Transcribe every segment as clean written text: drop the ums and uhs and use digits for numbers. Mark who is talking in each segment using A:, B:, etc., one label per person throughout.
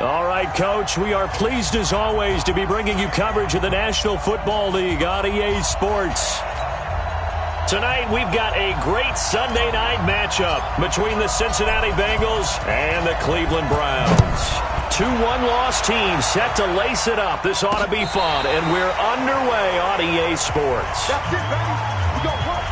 A: All right, Coach, we are pleased as always to be bringing you coverage of the National Football League on EA Sports. Tonight, we've got a great Sunday night matchup between the Cincinnati Bengals and the Cleveland Browns. Two one-loss teams set to lace it up. This ought to be fun, and we're underway on EA Sports.
B: That's it, baby. We go work.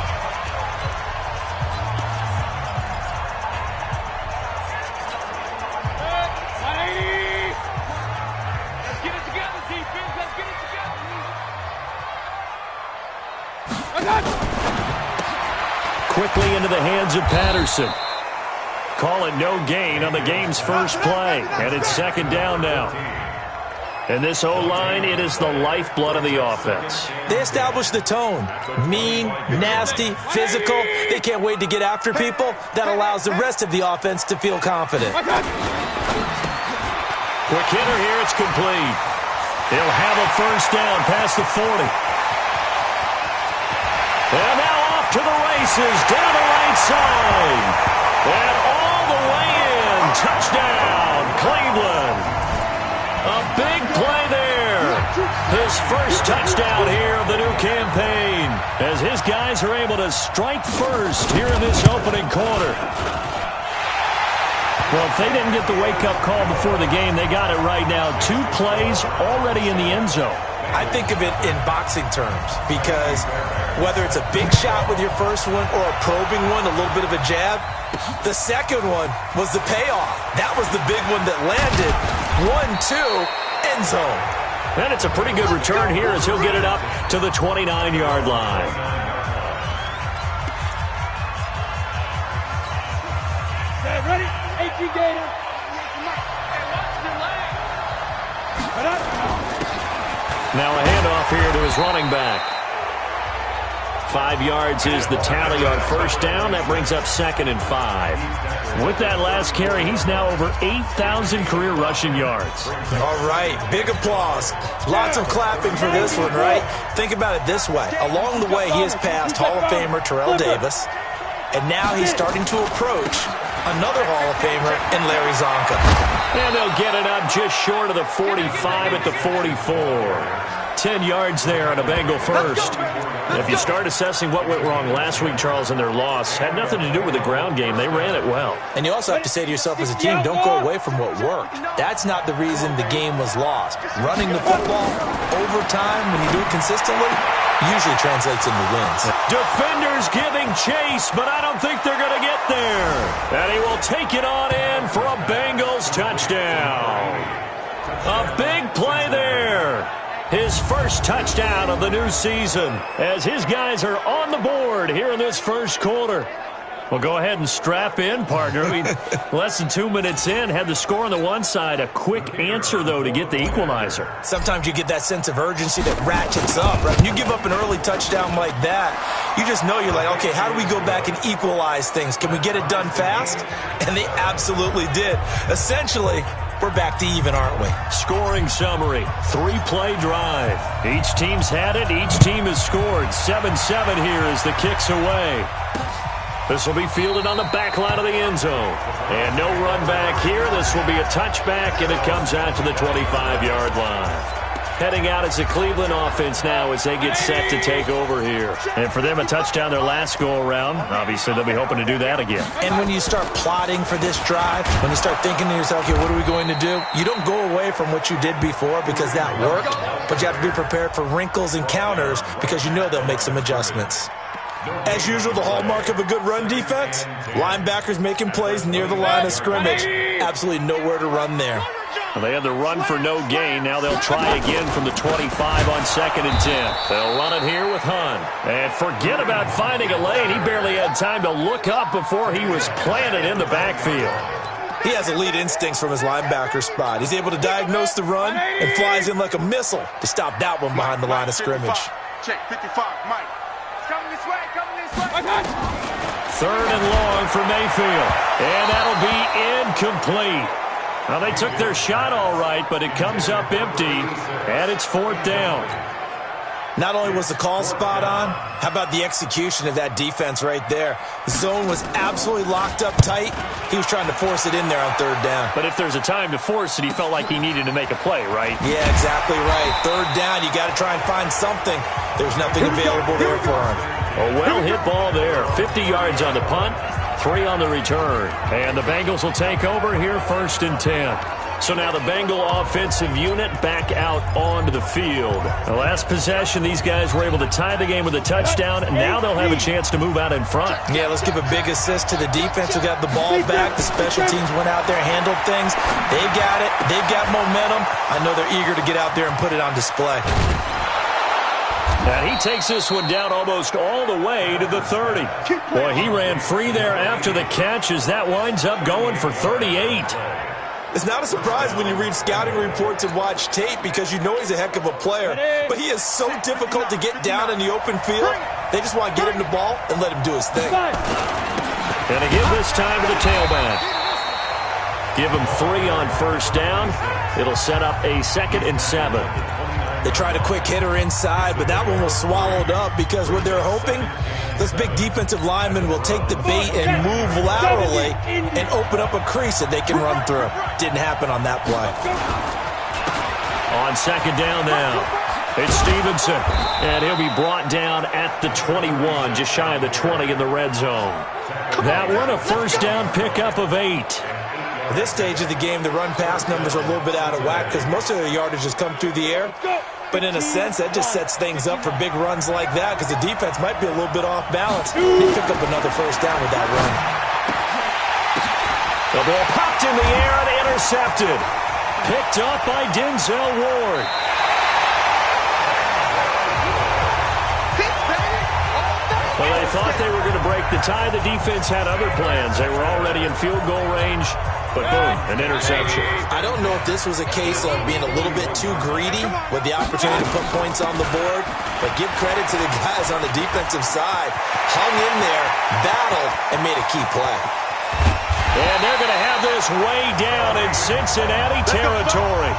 A: Quickly into the hands of Patterson. Call it no gain on the game's first play. And it's second down now. And this O-line, it is the lifeblood of the offense.
C: They established the tone. Mean, nasty, physical. They can't wait to get after people. That allows the rest of the offense to feel confident.
A: Quick hitter here, it's complete. He'll have a first down past the 40. And now off to the races, down the right side. And all the way in, touchdown, Cleveland. A big play there. His first touchdown here of the new campaign, as his guys are able to strike first here in this opening quarter. Well, if they didn't get the wake-up call before the game, they got it right now. 2 plays already in the end zone.
C: I think of it in boxing terms, because whether it's a big shot with your first one or a probing one, a little bit of a jab, the second one was the payoff. That was the big one that landed. 1-2, end zone.
A: And it's a pretty good return here as he'll get it up to the 29-yard line.
B: Okay, ready? AT Gator.
A: Now a handoff here to his running back. 5 yards is the tally on first down. That brings up 2nd and 5. With that last carry, he's now over 8,000 career rushing yards.
C: All right, big applause. Lots of clapping for this one, right? Think about it this way. Along the way, he has passed Hall of Famer Terrell Davis, and now he's starting to approach another Hall of Famer in Larry Zonka.
A: And they'll get it up just short of the 45 at the 44. 10 yards there on a Bengal first. If you start assessing what went wrong last week, Charles, in their loss, had nothing to do with the ground game. They ran it well.
C: And you also have to say to yourself as a team, don't go away from what worked. That's not the reason the game was lost. Running the football over time, when you do it consistently, usually translates into wins.
A: Defenders giving chase, but I don't think they're going to get there. And he will take it on in for a Bengals touchdown. A big play there. His first touchdown of the new season as his guys are on the board here in this first quarter. Well, go ahead and strap in, partner. I mean, less than 2 minutes in, had the score on the one side. A quick answer, though, to get the equalizer.
C: Sometimes you get that sense of urgency that ratchets up, right? When you give up an early touchdown like that, you just know you're like, okay, how do we go back and equalize things? Can we get it done fast? And they absolutely did. Essentially, we're back to even, aren't we?
A: Scoring summary, 3-play drive. Each team's had it. Each team has scored. 7-7 here as the kick's away. This will be fielded on the back line of the end zone. And no run back here. This will be a touchback, and it comes out to the 25-yard line. Heading out as the Cleveland offense now as they get set to take over here. And for them, a touchdown their last go-around. Obviously, they'll be hoping to do that again.
C: And when you start plotting for this drive, when you start thinking to yourself, okay, what are we going to do? You don't go away from what you did before because that worked, but you have to be prepared for wrinkles and counters because you know they'll make some adjustments. As usual, the hallmark of a good run defense, linebackers making plays near the line of scrimmage. Absolutely nowhere to run there.
A: Well, they had the run for no gain. Now they'll try again from the 25 on 2nd and 10. They'll run it here with Hunt. And forget about finding a lane. He barely had time to look up before he was planted in the backfield.
C: He has elite instincts from his linebacker spot. He's able to diagnose the run and flies in like a missile to stop that one behind the line of scrimmage.
B: Check 55, Mike. Coming this way, coming this way.
A: 3rd and long for Mayfield. And that'll be incomplete. Well, they took their shot all right, but it comes up empty, and it's 4th down.
C: Not only was the call spot on, how about the execution of that defense right there? The zone was absolutely locked up tight. He was trying to force it in there on third down.
A: But if there's a time to force it, he felt like he needed to make a play, right?
C: Yeah, exactly right. Third down, you got to try and find something. There's nothing available there for him.
A: A well-hit ball there. 50 yards on the punt, 3 on the return. And the Bengals will take over here, 1st and 10. So now the Bengal offensive unit back out onto the field. The last possession, these guys were able to tie the game with a touchdown. Now they'll have a chance to move out in front.
C: Yeah, let's give a big assist to the defense who got the ball back. The special teams went out there, handled things. They've got it. They've got momentum. I know they're eager to get out there and put it on display.
A: And he takes this one down almost all the way to the 30. Boy, he ran free there after the catch as that winds up going for 38.
C: It's not a surprise when you read scouting reports and watch tape because you know he's a heck of a player. But he is so difficult to get down in the open field. They just want to get him the ball and let him do his thing.
A: And to give this time to the tailback. Give him 3 on 1st down. It'll set up a 2nd and 7.
C: They tried a quick hitter inside, but that one was swallowed up because what they're hoping, this big defensive lineman will take the bait and move laterally and open up a crease that they can run through. Didn't happen on that play.
A: On 2nd down now, it's Stevenson, and he'll be brought down at the 21, just shy of the 20 in the red zone. That one a 1st down pickup of 8.
C: At this stage of the game, the run-pass numbers are a little bit out of whack because most of the yardage has come through the air. But in a sense, that just sets things up for big runs like that because the defense might be a little bit off balance. They pick up another 1st down with that run.
A: The ball popped in the air and intercepted. Picked up by Denzel Ward. Well, they thought they were going to break the tie. The defense had other plans. They were already in field goal range, but boom, an interception.
C: I don't know if this was a case of being a little bit too greedy with the opportunity to put points on the board, but give credit to the guys on the defensive side. Hung in there, battled, and made a key play.
A: And they're going to have this way down in Cincinnati territory.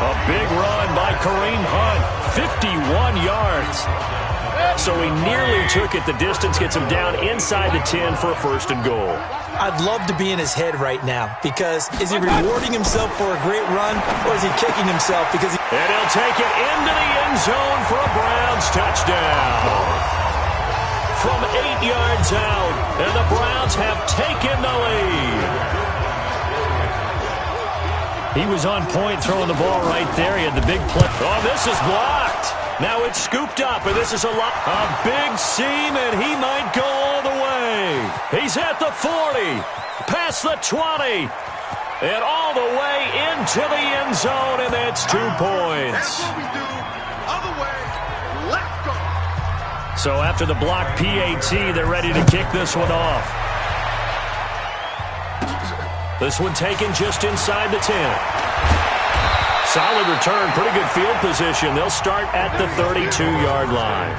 A: A big run by Kareem Hunt, 51 yards. So he nearly took it the distance, gets him down inside the 10 for a 1st and goal.
C: I'd love to be in his head right now because is he rewarding himself for a great run or is he kicking himself because he...
A: And he'll take it into the end zone for a Browns touchdown. From 8 yards out, and the Browns have taken the lead. He was on point throwing the ball right there. He had the big play. Oh, this is blocked. Now it's scooped up, and this is a big seam, and he might go all the way. He's at the 40, past the 20, and all the way into the end zone, and that's 2 points.
B: That's what we do. Other way, let's go.
A: So after the block PAT, they're ready to kick this one off. This one taken just inside the 10. Solid return, pretty good field position. They'll start at the 32-yard line.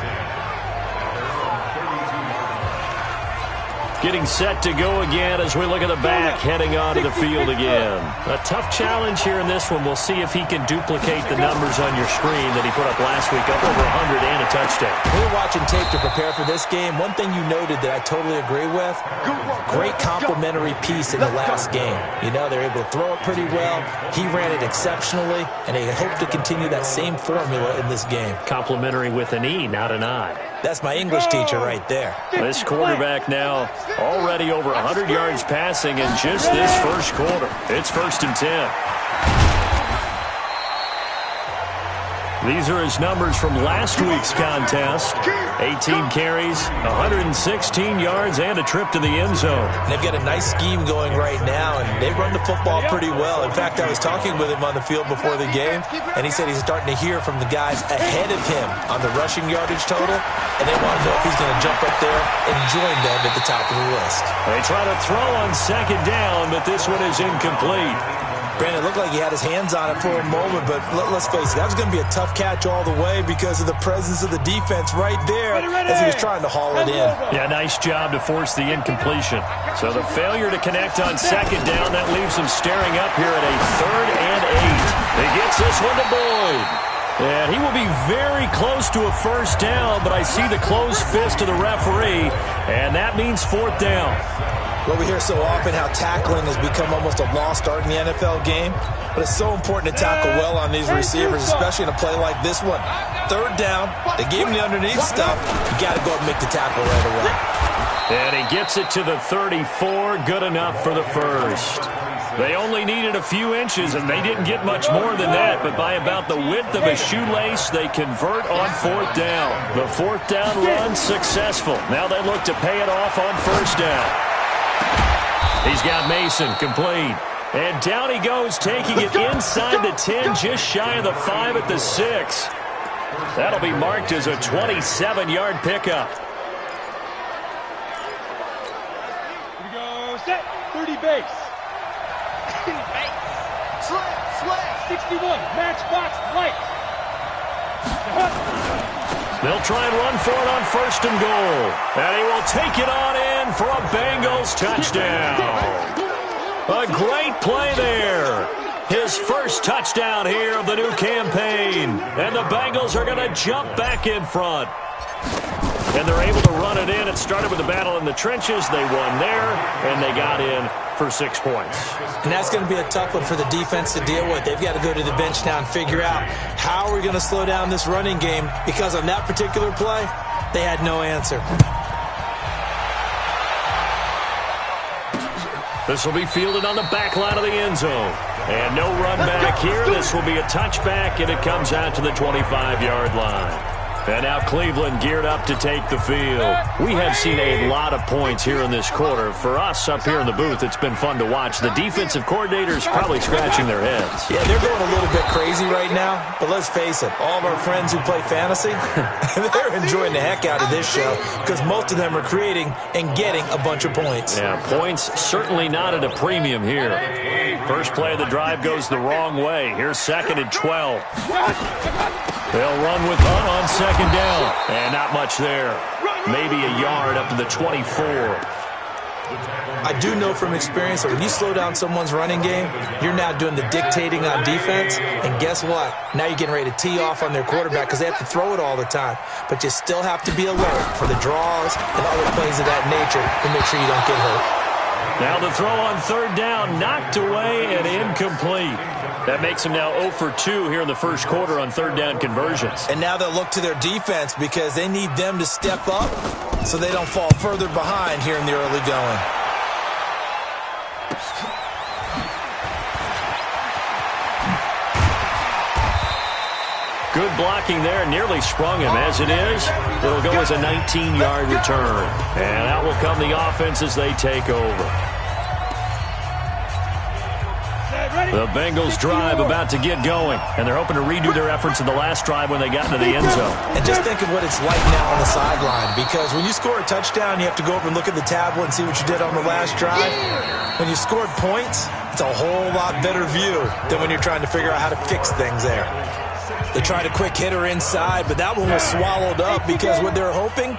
A: Getting set to go again as we look at the back, heading onto the field again. A tough challenge here in this one. We'll see if he can duplicate the numbers on your screen that he put up last week, up over 100 and a touchdown.
C: We were watching tape to prepare for this game. One thing you noted that I totally agree with, great complimentary piece in the last game. You know, they're able to throw it pretty well. He ran it exceptionally, and they hope to continue that same formula in this game.
A: Complimentary with an E, not an I.
C: That's my English teacher right there.
A: This quarterback now already over 100 yards passing in just this first quarter. It's 1st and 10. These are his numbers from last week's contest. 18 carries, 116 yards, and a trip to the end zone.
C: They've got a nice scheme going right now, and they run the football pretty well. In fact, I was talking with him on the field before the game, and he said he's starting to hear from the guys ahead of him on the rushing yardage total, and they want to know if he's going to jump up there and join them at the top of the list.
A: They try to throw on 2nd down, but this one is incomplete.
C: Brandon, it looked like he had his hands on it for a moment, but let's face it, that was going to be a tough catch all the way because of the presence of the defense right there as he was trying to haul it in.
A: Yeah, nice job to force the incompletion. So the failure to connect on 2nd down, that leaves him staring up here at a 3rd and 8. He gets this one to Boyd. And he will be very close to a first down, but I see the closed fist of the referee, and that means fourth down.
C: Well, we hear so often how tackling has become almost a lost art in the NFL game, but it's so important to tackle well on these receivers, especially in a play like this one. Third down, they gave him the underneath stuff. You got to go and make the tackle right away.
A: And he gets it to the 34, good enough for the first. They only needed a few inches, and they didn't get much more than that, but by about the width of a shoelace, they convert on fourth down. The fourth down run successful. Now they look to pay it off on first down. He's got Mason complete. And down he goes, taking it inside the 10, just shy of the 5 at the 6. That'll be marked as a 27-yard pickup.
B: Here we go, set, 30 base. Slay, 61, matchbox, light.
A: They'll try and run for it on first and goal. And he will take it on in for a Bengals touchdown. A great play there. His first touchdown here of the new campaign. And the Bengals are going to jump back in front. And they're able to run it in. It started with a battle in the trenches. They won there, and they got in for 6 points.
C: And that's going to be a tough one for the defense to deal with. They've got to go to the bench now and figure out how are we going to slow down this running game, because on that particular play, they had no answer.
A: This will be fielded on the back line of the end zone. And no run back here. This will be a touchback, and it comes out to the 25-yard line. And now Cleveland geared up to take the field. We have seen a lot of points here in this quarter. For us up here in the booth, it's been fun to watch. The defensive coordinators probably scratching their heads.
C: Yeah, they're going a little bit crazy right now. But let's face it, all of our friends who play fantasy, they're enjoying the heck out of this show, because most of them are creating and getting a bunch of points.
A: Yeah, points certainly not at a premium here. First play of the drive goes the wrong way. Here's 2nd and 12. They'll run with Hunt on second down. And not much there. Maybe a yard up to the 24.
C: I do know from experience that when you slow down someone's running game, you're now doing the dictating on defense. And guess what? Now you're getting ready to tee off on their quarterback because they have to throw it all the time. But you still have to be alert for the draws and other plays of that nature to make sure you don't get hurt.
A: Now the throw on third down, knocked away and incomplete. That makes them now 0 for 2 here in the first quarter on third down conversions.
C: And now they'll look to their defense because they need them to step up so they don't fall further behind here in the early going.
A: Good blocking there, nearly sprung him. As it is, it'll go as a 19-yard return. And out will come the offense as they take over. The Bengals drive about to get going, and they're hoping to redo their efforts in the last drive when they got into the end zone.
C: And just think of what it's like now on the sideline, because when you score a touchdown, you have to go over and look at the tablet and see what you did on the last drive. When you scored points, it's a whole lot better view than when you're trying to figure out how to fix things there. They tried a quick hitter inside, but that one was swallowed up because what they're hoping,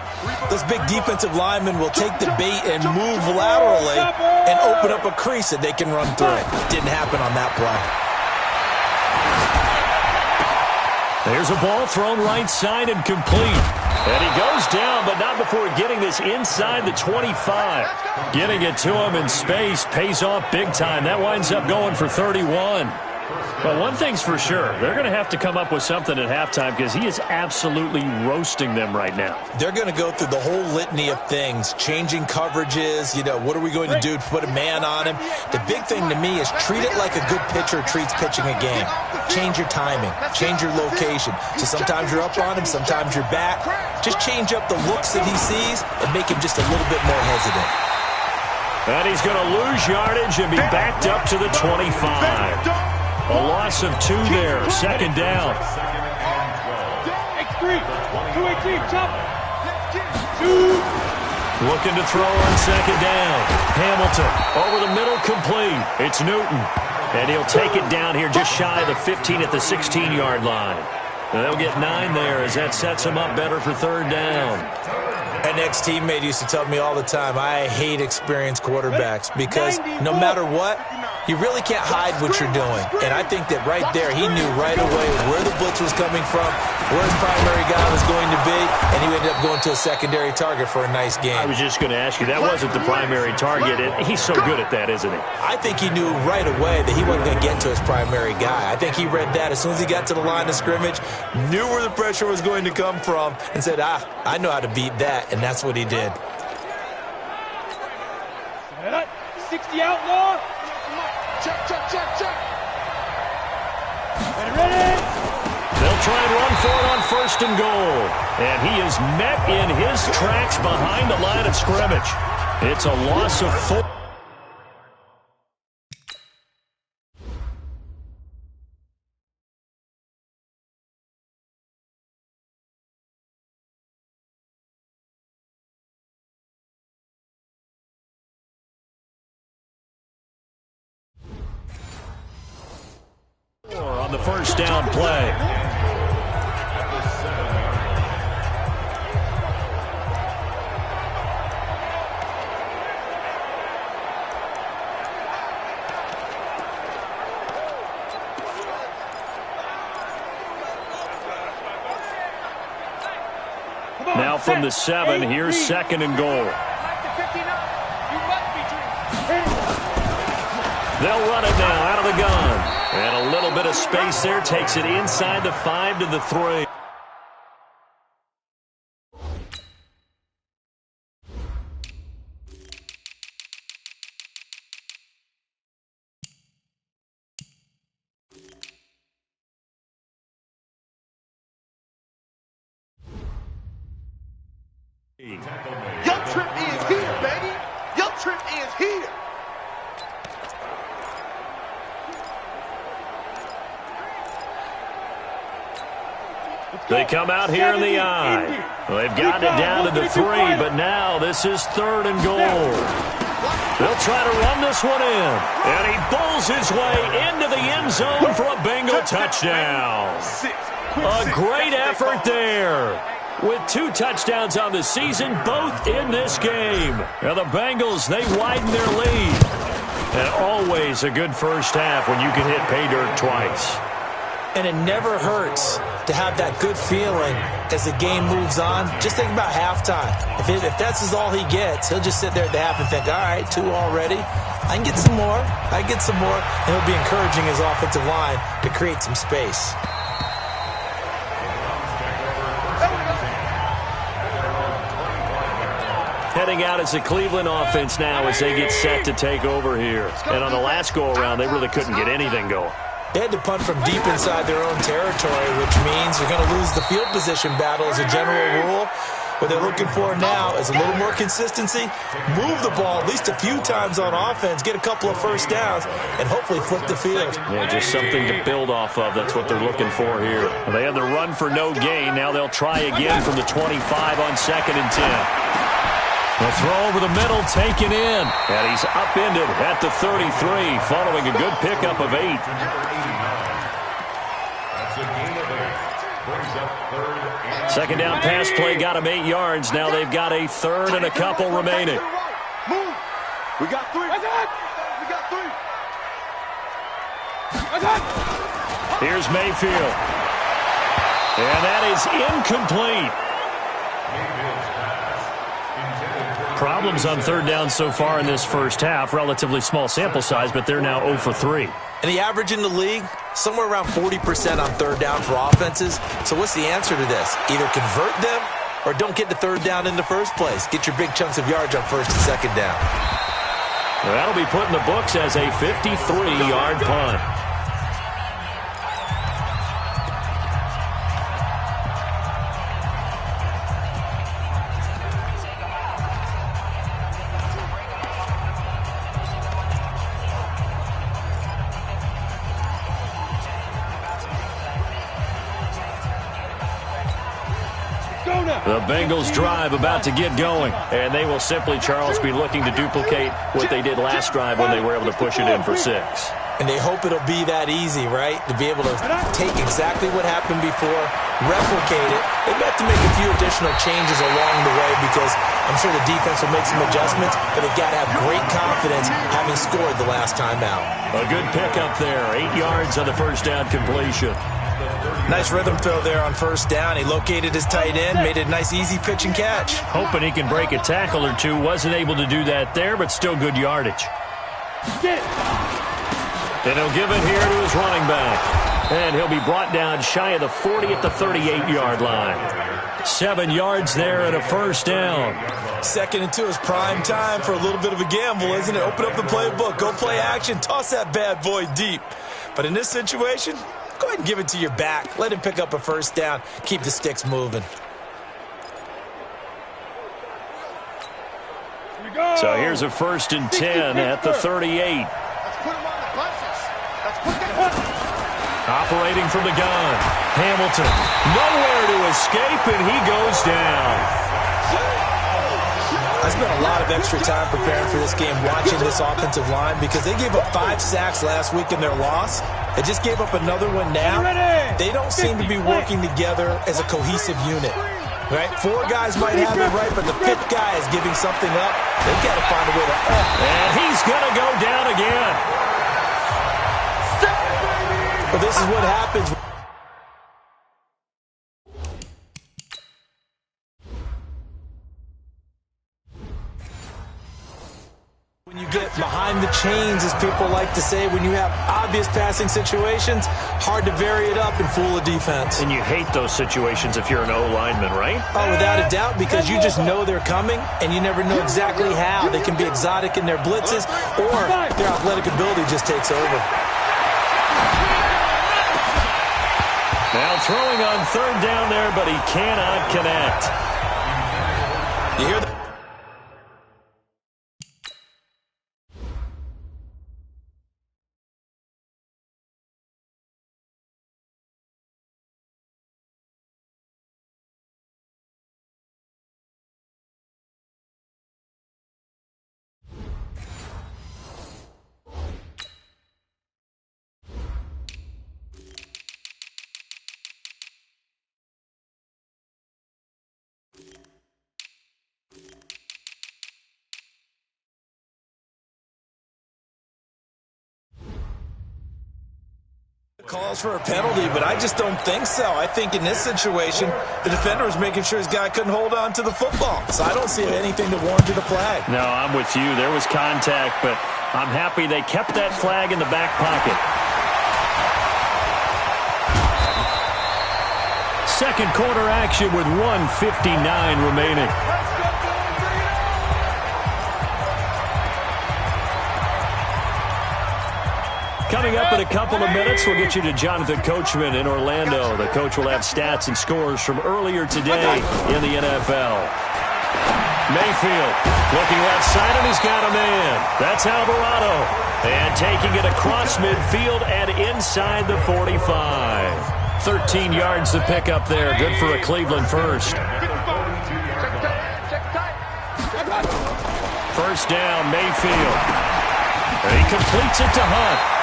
C: those big defensive linemen will take the bait and move laterally and open up a crease that they can run through. Didn't happen on that play.
A: There's a ball thrown right side and complete. And he goes down, but not before getting this inside the 25. Getting it to him in space pays off big time. That winds up going for 31. But one thing's for sure, they're going to have to come up with something at halftime because he is absolutely roasting them right now.
C: They're going to go through the whole litany of things, changing coverages, what are we going to do to put a man on him? The big thing to me is treat it like a good pitcher treats pitching a game. Change your timing, change your location. So sometimes you're up on him, sometimes you're back. Just change up the looks that he sees and make him just a little bit more hesitant.
A: And he's going to lose yardage and be backed up to the 25. A loss of 2 there, second down.
B: X3, 218, chop. 2.
A: Looking to throw on second down. Hamilton over the middle, complete. It's Newton. And he'll take it down here just shy of the 15 at the 16-yard line. And they'll get 9 there as that sets him up better for third down.
C: An ex-teammate used to tell me all the time, I hate experienced quarterbacks because no matter what, You really can't hide what you're doing. And I think that right there, he knew right away where the blitz was coming from, where his primary guy was going to be, and he ended up going to a secondary target for a nice game.
A: I was just going to ask you, that wasn't the primary target. He's so good at that, isn't he?
C: I think he knew right away that he wasn't going to get to his primary guy. I think he read that as soon as he got to the line of scrimmage, knew where the pressure was going to come from, and said, I know how to beat that, and that's what he did.
B: 60 outlaw. Check. Ready.
A: They'll try and run for it on 1st and goal. And he is met in his tracks behind the line of scrimmage. It's a loss of 4. On the 1st down play. Now from the 7, here's 2nd and goal. They'll run it now out of the gun. And a little bit of space there takes it inside the 5 to the 3.
B: Your trip is here, baby. Your trip is here.
A: They come out here in the eye. They've gotten it down to the 3, but now this is 3rd and goal. They'll try to run this one in. And he bowls his way into the end zone for a Bengal touchdown. A great effort there. With 2 touchdowns on the season, both in this game. Now the Bengals, they widen their lead. And always a good first half when you can hit pay dirt twice.
C: And it never hurts to have that good feeling as the game moves on. Just think about halftime. If that's all he gets, he'll just sit there at the half and think, all right, 2 already. I can get some more. And he'll be encouraging his offensive line to create some space.
A: Heading out as the Cleveland offense now as they get set to take over here. And on the last go-around, they really couldn't get anything going.
C: They had to punt from deep inside their own territory, which means you're going to lose the field position battle as a general rule. What they're looking for now is a little more consistency, move the ball at least a few times on offense, get a couple of first downs, and hopefully flip the field.
A: Yeah, just something to build off of. That's what they're looking for here. They had the run for no gain. Now they'll try again from the 25 on 2nd and 10. The throw over the middle, taken in. And he's upended at the 33, following a good pickup of 8. Second down pass play got him 8 yards. Now they've got a 3rd and a couple remaining.
B: Move. We got 3. We got 3.
A: Here's Mayfield. And that is incomplete. Problems on 3rd down so far in this first half. Relatively small sample size, but they're now 0 for 3.
C: And the average in the league, somewhere around 40% on 3rd down for offenses. So what's the answer to this? Either convert them or don't get the 3rd down in the first place. Get your big chunks of yards on 1st and 2nd down.
A: Well, that'll be put in the books as a 53-yard punt. The Bengals drive about to get going, and they will simply, Charles, be looking to duplicate what they did last drive when they were able to push it in for 6.
C: And they hope it'll be that easy, right? To be able to take exactly what happened before, replicate it. They may have to make a few additional changes along the way because I'm sure the defense will make some adjustments, but they've got to have great confidence having scored the last time out.
A: A good pickup there. 8 yards on the first down completion.
C: Nice rhythm throw there on first down. He located his tight end, made it a nice easy pitch and catch.
A: Hoping he can break a tackle or two. Wasn't able to do that there, but still good yardage. And he'll give it here to his running back. And he'll be brought down shy of the 40 at the 38-yard line. 7 yards there and a first down.
C: 2nd and 2 is prime time for a little bit of a gamble, isn't it? Open up the playbook, go play action, toss that bad boy deep. But in this situation, go ahead and give it to your back. Let him pick up a first down. Keep the sticks moving.
A: So here's a 1st and 10 at the 38. Operating from the gun. Hamilton, nowhere to escape, and he goes down.
C: I spent a lot of extra time preparing for this game, watching this offensive line, because they gave up 5 sacks last week in their loss. They just gave up another one now. They don't seem to be working together as a cohesive unit. Right? 4 guys might have it right, but the 5th guy is giving something up. They've got to find a way to...
A: And he's going to go down again.
C: Well, this is what happens. When you get behind the chains, as people like to say, when you have obvious passing situations, hard to vary it up and fool a defense.
A: And you hate those situations if you're an O-lineman, right?
C: Oh, without a doubt, because you just know they're coming, and you never know exactly how. They can be exotic in their blitzes, or their athletic ability just takes over.
A: Now throwing on 3rd down there, but he cannot connect.
C: You hear that? Calls for a penalty, but I just don't think so. I think in this situation, the defender was making sure his guy couldn't hold on to the football. So I don't see anything to warrant a flag.
A: No, I'm with you. There was contact, but I'm happy they kept that flag in the back pocket. 2nd quarter action with 1:59 remaining. Coming up in a couple of minutes, we'll get you to Jonathan Coachman in Orlando. The coach will have stats and scores from earlier today in the NFL. Mayfield looking left side, and he's got a man. That's Alvarado. And taking it across midfield and inside the 45. 13 yards to pick up there. Good for a Cleveland first. 1st down, Mayfield. He completes it to Hunt.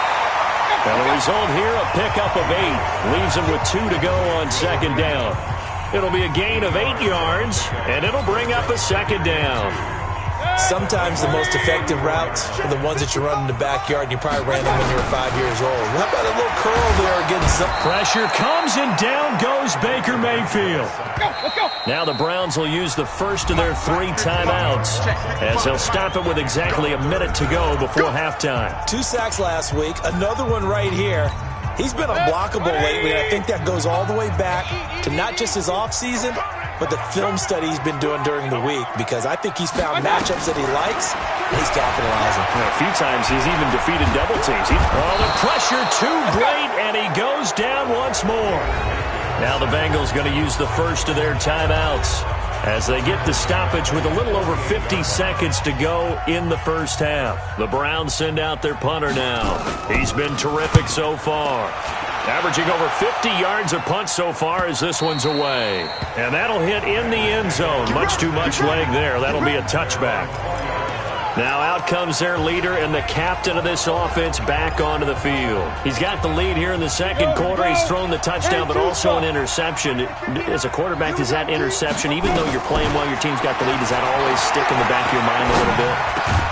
A: And the result here, a pickup of 8. Leaves him with 2 to go on 2nd down. It'll be a gain of 8 yards, and it'll bring up a 2nd down.
C: Sometimes the most effective routes are the ones that you run in the backyard, and you probably ran them when you were 5 years old. How about a little curl there against some...
A: Pressure comes, and down goes Baker Mayfield.
B: Let's go.
A: Now the Browns will use the first of their 3 timeouts, as they'll stop it with exactly a minute to go before halftime.
C: 2 sacks last week, another one right here. He's been unblockable lately, and I think that goes all the way back to not just his offseason, but the film study he's been doing during the week, because I think he's found matchups that he likes, and he's capitalizing.
A: A few times he's even defeated double teams. The pressure too great, and he goes down once more. Now the Bengals going to use the first of their timeouts as they get the stoppage with a little over 50 seconds to go in the first half. The Browns send out their punter now. He's been terrific so far. Averaging over 50 yards a punt so far as this one's away. And that'll hit in the end zone. Much too much leg there. That'll be a touchback. Now out comes their leader and the captain of this offense back onto the field. He's got the lead here in the second quarter. He's thrown the touchdown, but also an interception. As a quarterback, does that interception, even though you're playing well, your team's got the lead, does that always stick in the back of your mind a little bit?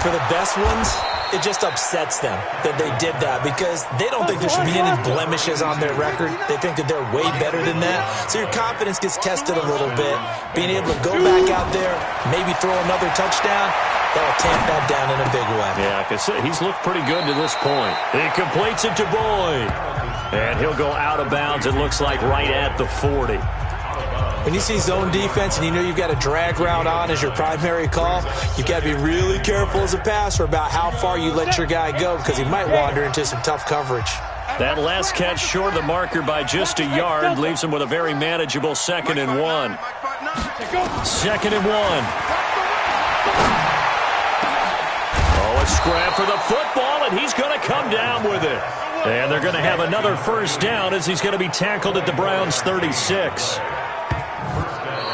C: For the best ones, it just upsets them that they did that because they don't think there should be any blemishes on their record. They think that they're way better than that. So your confidence gets tested a little bit. Being able to go back out there, maybe throw another touchdown, that will tamp that down in a big way.
A: Yeah, because he's looked pretty good to this point. He completes it to Boyd. And he'll go out of bounds, it looks like, right at the 40.
C: When you see zone defense and you know you've got a drag route on as your primary call, you've got to be really careful as a passer about how far you let your guy go because he might wander into some tough coverage.
A: That last catch short of the marker by just a yard leaves him with a very manageable 2nd and 1. 2nd and 1. Oh, a scrap for the football, and he's going to come down with it. And they're going to have another first down as he's going to be tackled at the Browns' 36.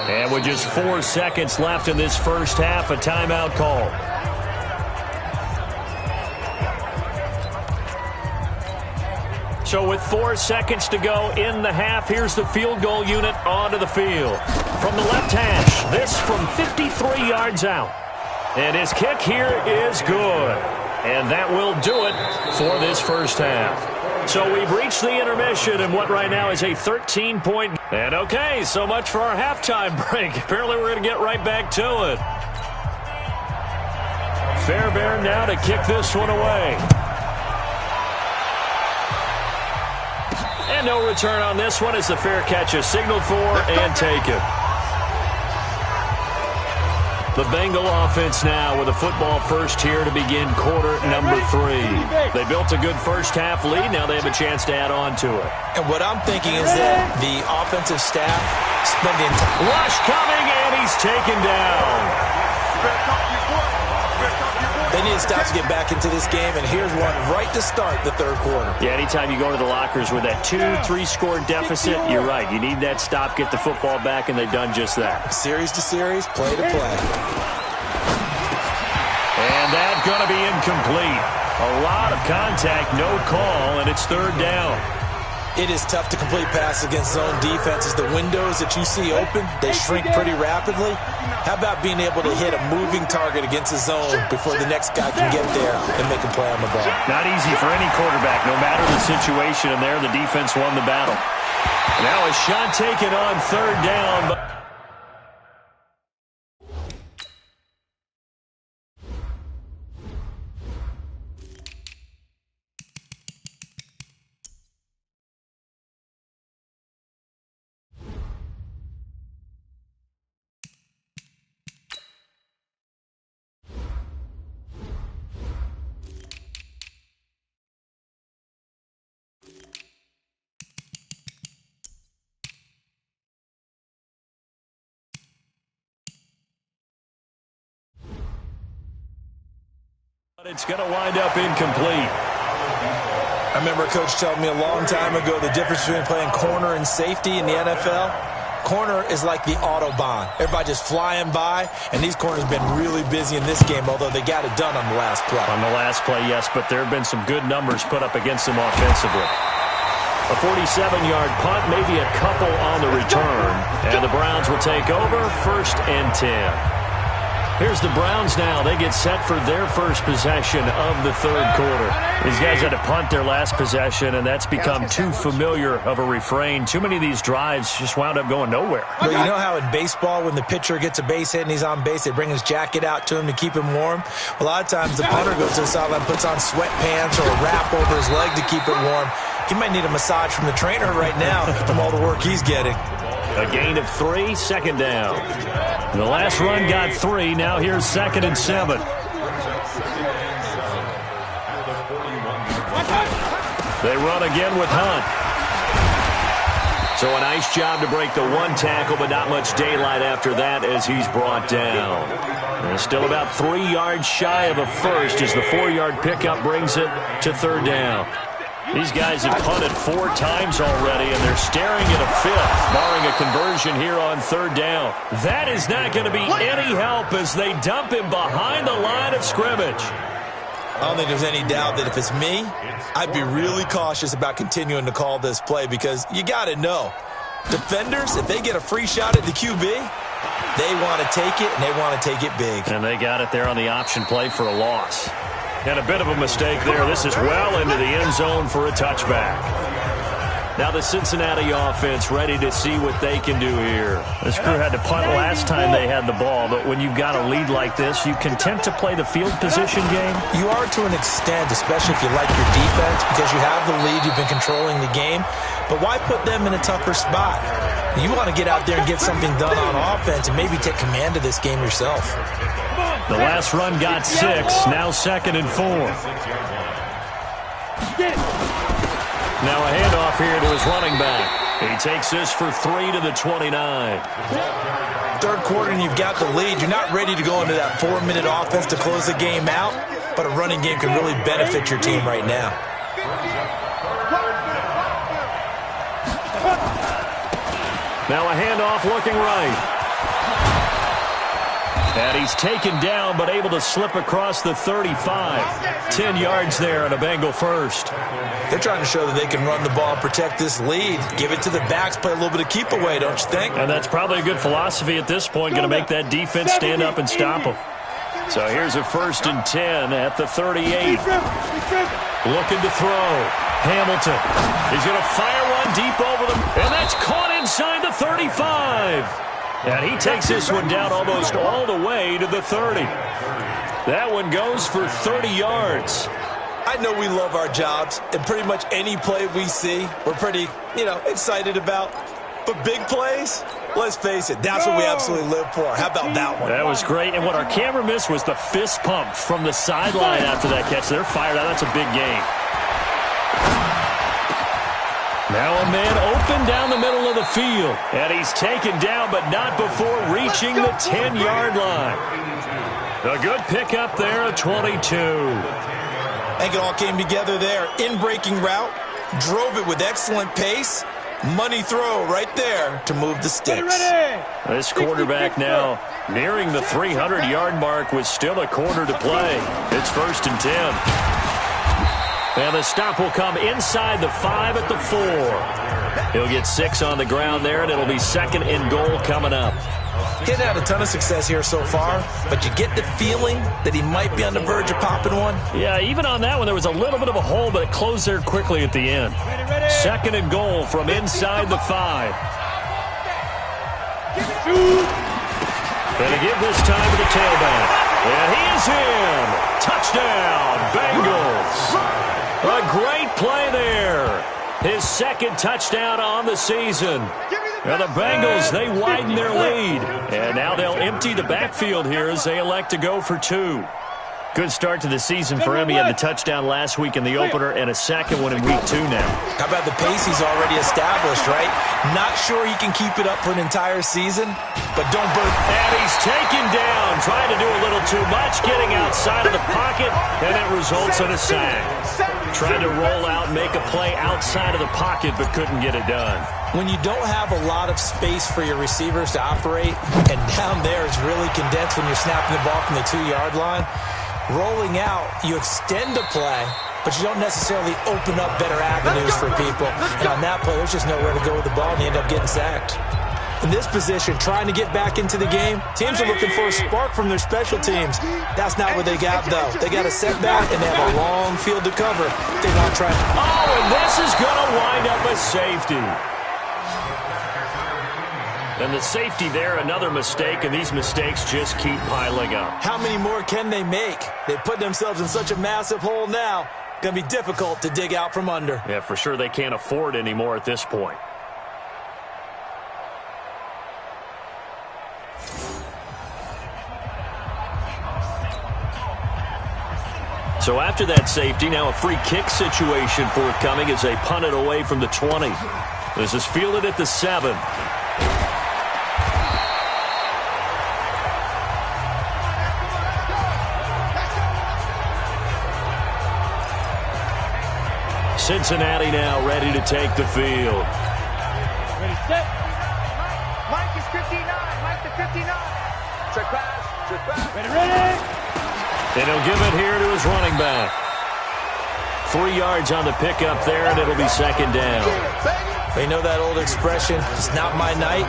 A: And with just 4 seconds left in this first half, a timeout call. So with 4 seconds to go in the half, here's the field goal unit onto the field. From the left hash, this from 53 yards out. And his kick here is good. And that will do it for this first half. So we've reached the intermission in what right now is a 13-point. And okay, so much for our halftime break. Apparently we're going to get right back to it. Fairbairn now to kick this one away. And no return on this one as the fair catch is signaled for and taken. The Bengal offense now with a football first here to begin quarter number 3. They built a good first half lead. Now they have a chance to add on to it.
C: And what I'm thinking is that the offensive staff spent the entire...
A: Rush coming, and he's taken down.
C: They need to stop to get back into this game, and here's one right to start the third quarter.
A: Yeah, anytime you go to the lockers with that 2-3 score deficit, you're right. You need that stop, get the football back, and they've done just that.
C: Series to series, play to play.
A: And that's going to be incomplete. A lot of contact, no call, and it's third down.
C: It is tough to complete passes against zone defenses. The windows that you see open, they shrink pretty rapidly. How about being able to hit a moving target against a zone before the next guy can get there and make a play on the ball?
A: Not easy for any quarterback, no matter the situation, and there the defense won the battle. Now a shot taken on third down. But it's going to wind up incomplete.
C: I remember a coach telling me a long time ago the difference between playing corner and safety in the NFL. Corner is like the Autobahn. Everybody just flying by, and these corners have been really busy in this game, although they got it done on the last play.
A: On the last play, yes, but there have been some good numbers put up against them offensively. A 47-yard punt, maybe a couple on the return, and the Browns will take over, 1st and 10. Here's the Browns now. They get set for their first possession of the third quarter. These guys had to punt their last possession, and that's become too familiar of a refrain. Too many of these drives just wound up going nowhere.
C: Well, you know how in baseball when the pitcher gets a base hit and he's on base, they bring his jacket out to him to keep him warm? Well, a lot of times the punter goes to the sideline, puts on sweatpants or a wrap over his leg to keep it warm. He might need a massage from the trainer right now from all the work he's getting.
A: A gain of 3, 2nd down. The last run got 3. Now here's 2nd and 7. They run again with Hunt. So a nice job to break the one tackle, but not much daylight after that as he's brought down. And still about 3 yards shy of a first as the 4-yard pickup brings it to third down. These guys have punted 4 times already, and they're staring at a 5th, barring a conversion here on 3rd down. That is not going to be any help as they dump him behind the line of scrimmage.
C: I don't think there's any doubt that if it's me, I'd be really cautious about continuing to call this play because you got to know, defenders, if they get a free shot at the QB, they want to take it, and they want to take it big.
A: And they got it there on the option play for a loss. And a bit of a mistake there. This is well into the end zone for a touchback. Now the Cincinnati offense ready to see what they can do here. This crew had to punt last time they had the ball, but when you've got a lead like this, you content to play the field position game?
C: You are to an extent, especially if you like your defense, because you have the lead, you've been controlling the game. But why put them in a tougher spot? You want to get out there and get something done on offense and maybe take command of this game yourself.
A: The last run got 6, now 2nd and 4. Now a handoff here to his running back. He takes this for 3 to the 29.
C: 3rd quarter and you've got the lead. You're not ready to go into that 4-minute offense to close the game out, but a running game can really benefit your team right now.
A: Now a handoff looking right. And he's taken down, but able to slip across the 35. 10 yards there on a Bengal first.
C: They're trying to show that they can run the ball, protect this lead, give it to the backs, play a little bit of keep away, don't you think?
A: And that's probably a good philosophy at this point, going to make that defense stand up and stop them. So here's a 1st and 10 at the 38. Looking to throw. Hamilton. He's going to fire one deep over them, and that's caught inside the 35. And he takes this one down almost all the way to the 30. That one goes for 30 yards.
C: I know we love our jobs, and pretty much any play we see, we're pretty, excited about. But big plays, let's face it, that's what we absolutely live for. How about that one?
A: That was great, and what our camera missed was the fist pump from the sideline after that catch. They're fired out. That's a big game. Now a man open down the middle of the field. And he's taken down, but not before reaching the 10-yard line. A good pickup there at 22.
C: I think it all came together there. In-breaking route, drove it with excellent pace. Money throw right there to move the sticks.
A: This quarterback now nearing the 300-yard mark with still a quarter to play. It's 1st and 10. And the stop will come inside the 5 at the 4. He'll get 6 on the ground there, and it'll be 2nd and goal coming up.
C: He hasn't had a ton of success here so far, but you get the feeling that he might be on the verge of popping one.
A: Yeah, even on that one, there was a little bit of a hole, but it closed there quickly at the end. 2nd and goal from inside the 5. And to give this time to the tailback. And he is in. Touchdown, Bengals. A great play there. His 2nd touchdown on the season. Now the Bengals, they widen their lead. And now they'll empty the backfield here as they elect to go for 2. Good start to the season for him. He had the touchdown last week in the opener and a 2nd one in week 2 now.
C: How about the pace he's already established, right? Not sure he can keep it up for an entire season, but don't burn.
A: And he's taken down, trying to do a little too much, getting outside of the pocket, and it results in a sack. Trying to roll out, make a play outside of the pocket, but couldn't get it done.
C: When you don't have a lot of space for your receivers to operate, and down there is really condensed when you're snapping the ball from the 2-yard line, rolling out, you extend the play, but you don't necessarily open up better avenues for people. And on that play, there's just nowhere to go with the ball, and you end up getting sacked. In this position, trying to get back into the game, teams are looking for a spark from their special teams. That's not what they got, though. They got a setback, and they have a long field to cover. They want to try.
A: Oh, and this is going to wind up a safety. And the safety there, another mistake, and these mistakes just keep piling up.
C: How many more can they make? They put themselves in such a massive hole now. Going to be difficult to dig out from under.
A: Yeah, for sure they can't afford anymore at this point. So after that safety, now a free kick situation forthcoming as they punt it away from the 20. This is fielded at the 7. Cincinnati now ready to take the field.
B: Ready, set. Mike is 59. Mike to 59. Check pass. Check pass. Ready.
A: And he'll give it here to his running back. 3 yards on the pickup there, and it'll be second down.
C: You know that old expression, it's not my night?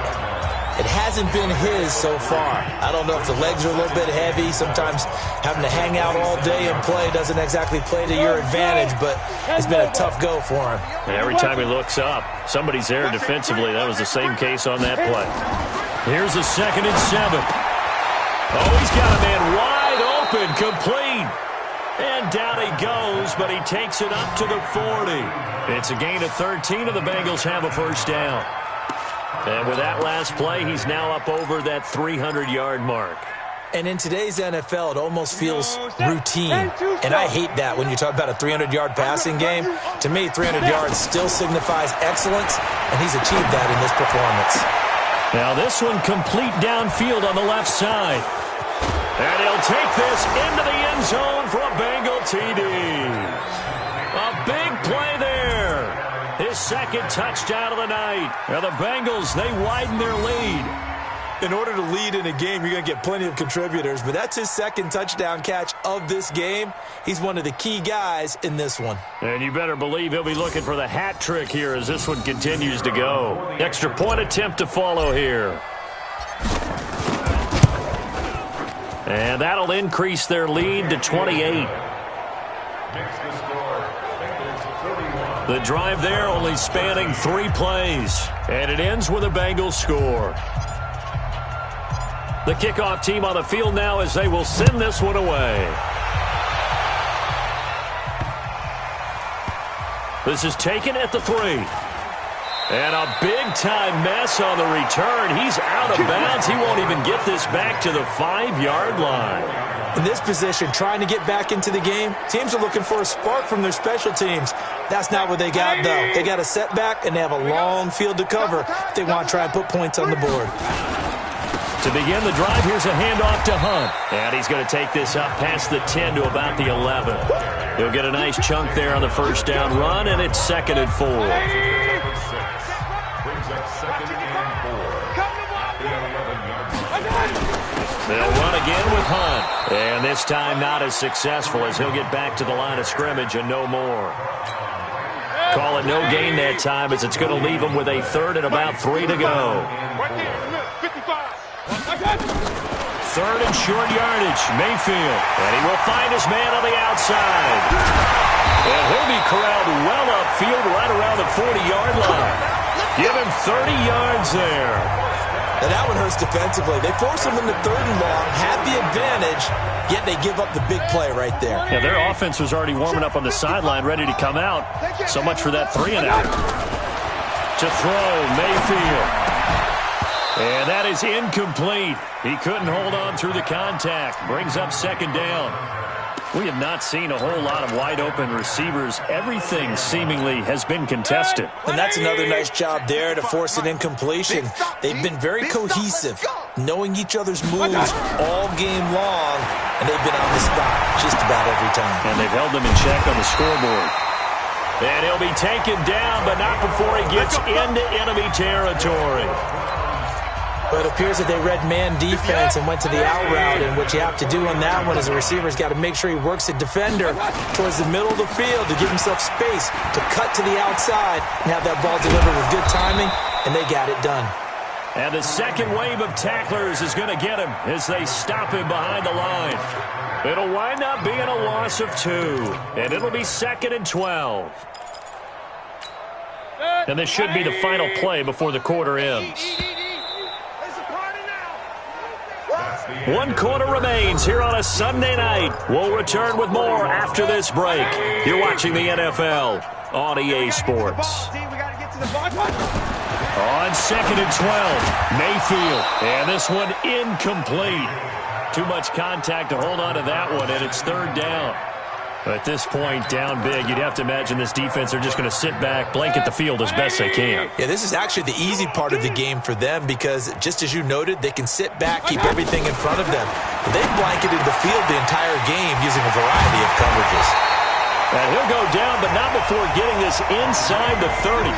C: It hasn't been his so far. I don't know if the legs are a little bit heavy. Sometimes having to hang out all day and play doesn't exactly play to your advantage, but it's been a tough go for him.
A: And every time he looks up, somebody's there defensively. That was the same case on that play. Here's a 2nd and 7. Oh, he's got a man wide open, complete. And down he goes, but he takes it up to the 40. It's a gain of 13, and the Bengals have a first down. And with that last play, he's now up over that 300-yard mark.
C: And in today's NFL, it almost feels routine. And I hate that when you talk about a 300-yard passing game. To me, 300 yards still signifies excellence, and he's achieved that in this performance.
A: Now this one complete downfield on the left side. And he'll take this into the end zone for a Bengal TD. A big play there. His 2nd touchdown of the night. Now the Bengals, they widen their lead.
C: In order to lead in a game, you're going to get plenty of contributors, but that's his 2nd touchdown catch of this game. He's one of the key guys in this one.
A: And you better believe he'll be looking for the hat trick here as this one continues to go. Extra point attempt to follow here. And that'll increase their lead to 28. The drive there only spanning 3 plays. And it ends with a Bengals score. The kickoff team on the field now as they will send this one away. This is taken at the 3. And a big-time mess on the return. He's out of bounds. He won't even get this back to the 5-yard line.
C: In this position, trying to get back into the game, teams are looking for a spark from their special teams. That's not what they got, though. They got a setback, and they have a long field to cover if they want to try and put points on the board.
A: To begin the drive, here's a handoff to Hunt. And he's going to take this up past the 10 to about the 11. He'll get a nice chunk there on the first down run, and it's 2nd and 4. They'll run again with Hunt. And this time not as successful as he'll get back to the line of scrimmage and no more. Call it no gain that time as it's going to leave him with a 3rd and about 3 to go. 3rd and short yardage, Mayfield. And he will find his man on the outside. And he'll be corralled well upfield right around the 40-yard line. Give him 30 yards there.
C: And that one hurts defensively. They force him into 3rd and long, have the advantage, yet they give up the big play right there.
A: Yeah, their offense was already warming up on the sideline, ready to come out. So much for that 3-and-out. To throw, Mayfield. And that is incomplete. He couldn't hold on through the contact. Brings up 2nd down. We have not seen a whole lot of wide-open receivers. Everything seemingly has been contested.
C: And that's another nice job there to force an incompletion. They've been very cohesive, knowing each other's moves all game long, and they've been on the spot just about every time.
A: And they've held them in check on the scoreboard. And he'll be taken down, but not before he gets into enemy territory.
C: But it appears that they read man defense and went to the out route, and what you have to do on that one is a receiver's got to make sure he works a defender towards the middle of the field to give himself space to cut to the outside and have that ball delivered with good timing, and they got it done.
A: And the second wave of tacklers is going to get him as they stop him behind the line. It'll wind up being a loss of 2, and it'll be 2nd and 12. And this should be the final play before the quarter ends. 1 quarter remains here on a Sunday night. We'll return with more after this break. You're watching the NFL on EA Sports. On 2nd and 12, Mayfield. And this one incomplete. Too much contact to hold on to that one, and it's 3rd down. At this point, down big, you'd have to imagine this defense are just going to sit back, blanket the field as best they can.
C: Yeah, this is actually the easy part of the game for them because, just as you noted, they can sit back, keep everything in front of them. But they've blanketed the field the entire game using a variety of coverages.
A: And he'll go down, but not all before getting this inside the 30.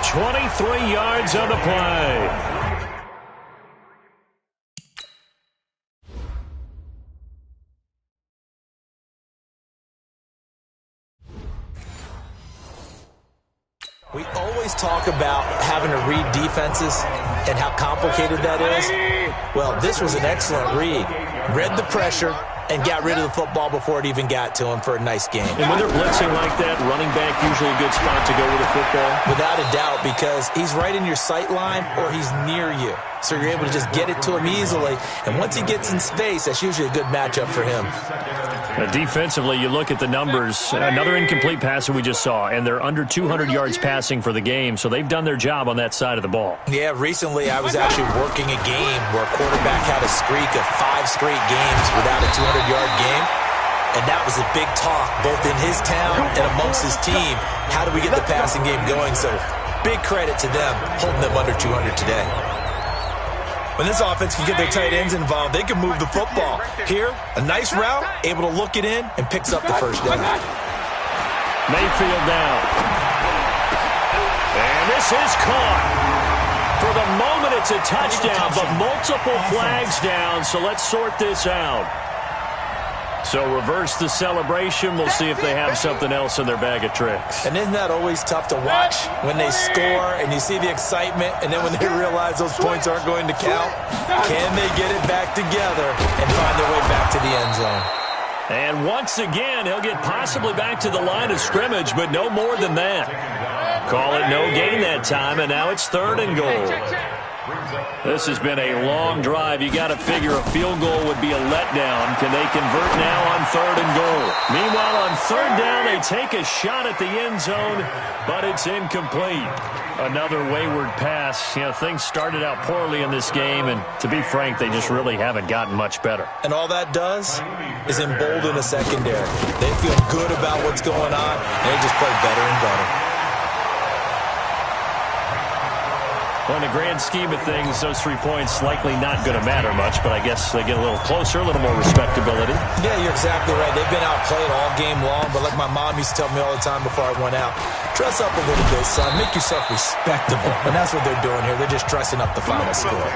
A: 23 yards on the play.
C: We always talk about having to read defenses and how complicated that is. Well, this was an excellent read. Read the pressure and got rid of the football before it even got to him for a nice game.
A: And when they're blitzing like that, running back usually a good spot to go with the football?
C: Without a doubt, because he's right in your sight line or he's near you. So you're able to just get it to him easily. And once he gets in space, that's usually a good matchup for him.
A: Defensively, you look at the numbers. Another incomplete pass that we just saw, and they're under 200 yards passing for the game, so they've done their job on that side of the ball.
C: Yeah, recently I was actually working a game where a quarterback had a streak of 5 straight games without a 200-yard game, and that was a big talk both in his town and amongst his team. How do we get the passing game going? So big credit to them holding them under 200 today. When this offense can get their tight ends involved, they can move the football. Here, a nice route, able to look it in, and picks up the first down.
A: Mayfield down. And this is caught. For the moment, it's a touchdown, but multiple flags down, so let's sort this out. So reverse the celebration. We'll see if they have something else in their bag of tricks.
C: And isn't that always tough to watch when they score and you see the excitement, and then when they realize those points aren't going to count? Can they get it back together and find their way back to the end zone?
A: And once again, he'll get possibly back to the line of scrimmage, but no more than that. Call it no gain that time, and now it's 3rd and goal. This has been a long drive. You got to figure a field goal would be a letdown. Can they convert now on 3rd and goal? Meanwhile, on 3rd down, they take a shot at the end zone, but it's incomplete. Another wayward pass. You know, things started out poorly in this game, and to be frank, they just really haven't gotten much better.
C: And all that does is embolden a secondary. They feel good about what's going on, and they just play better and better.
A: Well, in the grand scheme of things, those 3 points likely not going to matter much, but I guess they get a little closer, a little more respectability. Yeah, you're exactly right. They've been outplayed all game long, but like my mom used to tell me all the time before I went out, dress up a little bit, son. Make yourself respectable. And that's what they're doing here. They're just dressing up the final score.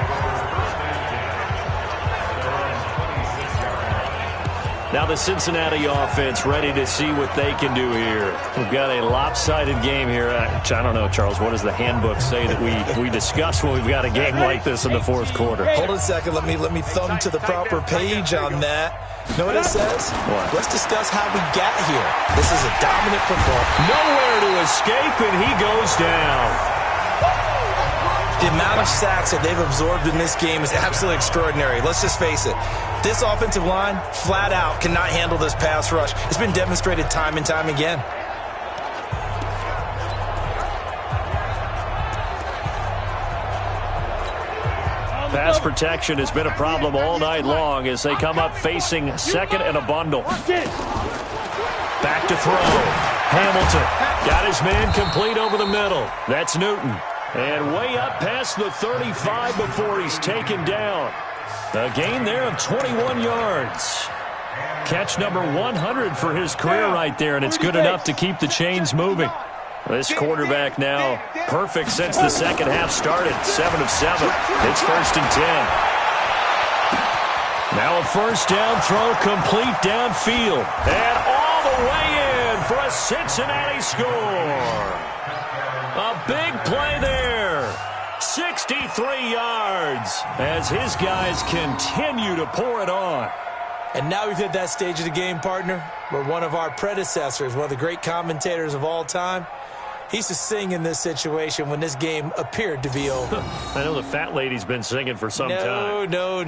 A: Now the Cincinnati offense ready to see what they can do here. We've got a lopsided game here. I don't know, Charles, what does the handbook say that we discuss when we've got a game like this in the 4th quarter?
C: Hold on a second. Let me thumb to the proper page on that. Know what it says?
A: What?
C: Let's discuss how we got here. This is a dominant performance.
A: Nowhere to escape, and he goes down.
C: The amount of sacks that they've absorbed in this game is absolutely extraordinary. Let's just face it. This offensive line, flat out, cannot handle this pass rush. It's been demonstrated time and time again.
A: Pass protection has been a problem all night long as they come up facing 2nd and a bundle. Back to throw. Hamilton got his man complete over the middle. That's Newton. And way up past the 35 before he's taken down. A gain there of 21 yards. Catch number 100 for his career right there, and it's good enough to keep the chains moving. This quarterback now perfect since the second half started. 7 of 7. It's 1st and 10. Now a first down throw complete downfield. And all the way in for a Cincinnati score. A big play there. 63 yards as his guys continue to pour it on.
C: And now we've hit that stage of the game, partner, where one of our predecessors, one of the great commentators of all time, he used to sing in this situation when this game appeared to be over.
A: I know the fat lady's been singing for some time.
C: No,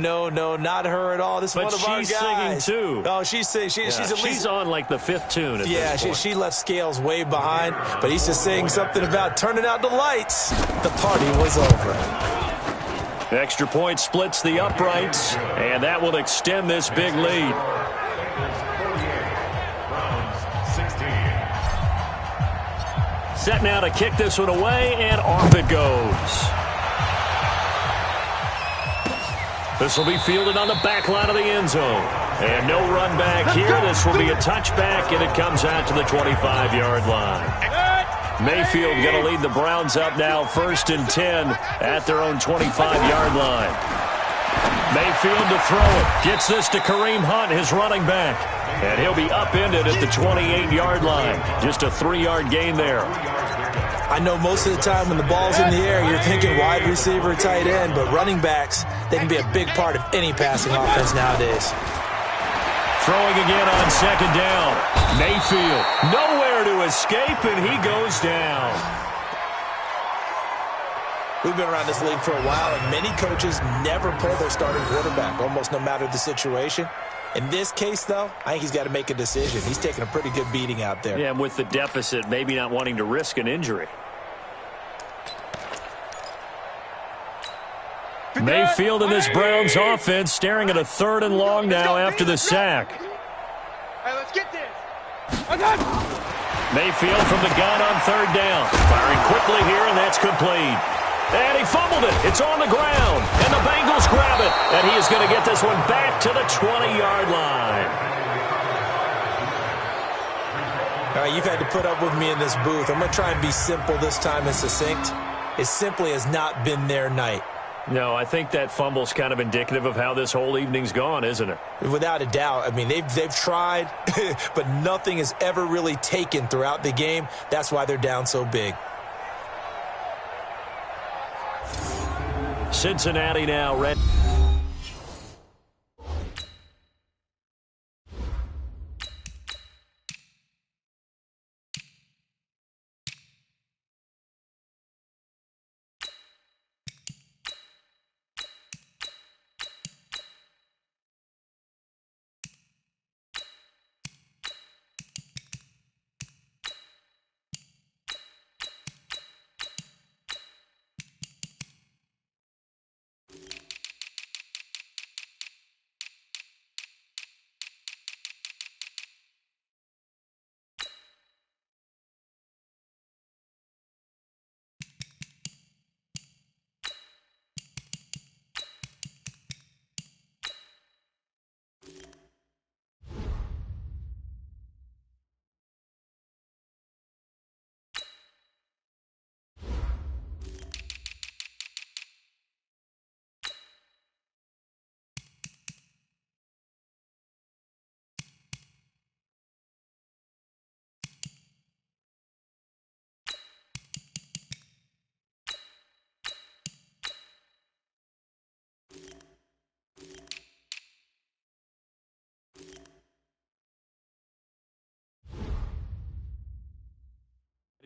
C: not her at all. This is one of our guys.
A: But she's singing, too.
C: Oh, she's singing. She's
A: on, like, the 5th tune at this point.
C: She left Scales way behind, but he used to sing something about turning out the lights. The party was over.
A: Extra point splits the uprights, and that will extend this big lead. Set now to kick this one away, and off it goes. This will be fielded on the back line of the end zone. And no run back here. This will be a touchback, and it comes out to the 25-yard line. Mayfield going to lead the Browns up now, 1st and 10 at their own 25-yard line. Mayfield to throw it. Gets this to Kareem Hunt, his running back. And he'll be upended at the 28-yard line. Just a 3-yard gain there.
C: I know most of the time when the ball's in the air, you're thinking wide receiver, tight end, but running backs, they can be a big part of any passing offense nowadays.
A: Throwing again on 2nd down. Mayfield, nowhere to escape, and he goes down.
C: We've been around this league for a while, and many coaches never pull their starting quarterback, almost no matter the situation. In this case, though, I think he's got to make a decision. He's taking a pretty good beating out there.
A: Yeah, and with the deficit, maybe not wanting to risk an injury. Mayfield and this Browns offense staring at a 3rd and long now after the sack.
B: Hey, let's get this.
A: Mayfield from the gun on 3rd down. Firing quickly here, and that's complete. And he fumbled it. It's on the ground. And the Bengals grab it. And he is going to get this one back to the 20-yard line.
C: All right, you've had to put up with me in this booth. I'm going to try and be simple this time and succinct. It simply has not been their night.
A: No, I think that fumble's kind of indicative of how this whole evening's gone, isn't it?
C: Without a doubt. I mean, they've tried, but nothing is ever really taken throughout the game. That's why they're down so big.
A: Cincinnati now ready.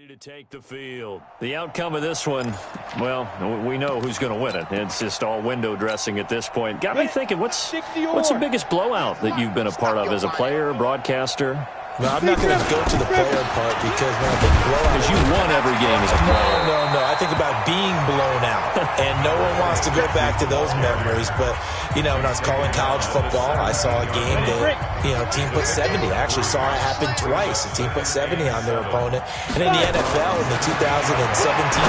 A: To take the field. The outcome of this one, well, we know who's going to win it. It's just all window dressing at this point. Got me thinking, what's the biggest blowout that you've been a part of as a player, broadcaster?
C: No, I'm not going to go to the player part because when I think blowout...
A: Because you won every game as a player.
C: No. I think about being blown out. And no one wants to go back to those memories. But, you know, when I was calling college football, I saw a game that, you know, a team put 70. I actually saw it happen twice. A team put 70 on their opponent. And in the NFL in the 2017